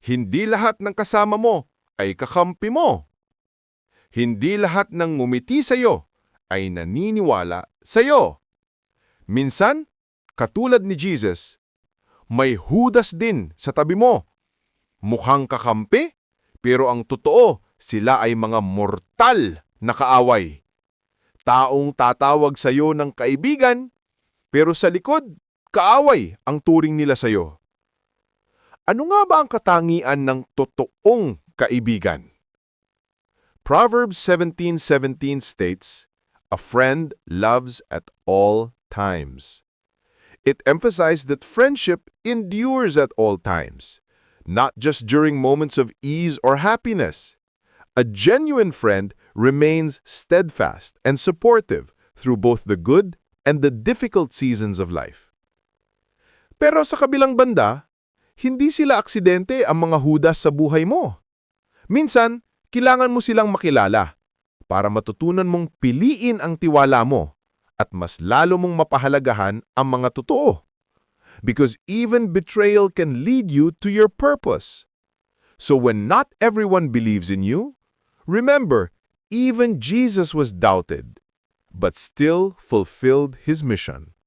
Hindi lahat ng kasama mo ay kakampi mo. Hindi lahat ng ngumiti sa'yo ay naniniwala sa'yo. Minsan, katulad ni Jesus, may Judas din sa tabi mo. Mukhang kakampi, pero ang totoo, sila ay mga mortal na kaaway. Taong tatawag sa'yo ng kaibigan, pero sa likod, kaaway ang turing nila sa'yo. Ano nga ba ang katangian ng totoong kaibigan? Proverbs 17:17 states, "A friend loves at all times." It emphasized that friendship endures at all times, not just during moments of ease or happiness. A genuine friend remains steadfast and supportive through both the good and the difficult seasons of life. Pero sa kabilang banda, hindi sila aksidente ang mga Judas sa buhay mo. Minsan, kailangan mo silang makilala para matutunan mong piliin ang tiwala mo at mas lalo mong mapahalagahan ang mga totoo. Because even betrayal can lead you to your purpose. So when not everyone believes in you, remember, even Jesus was doubted, but still fulfilled his mission.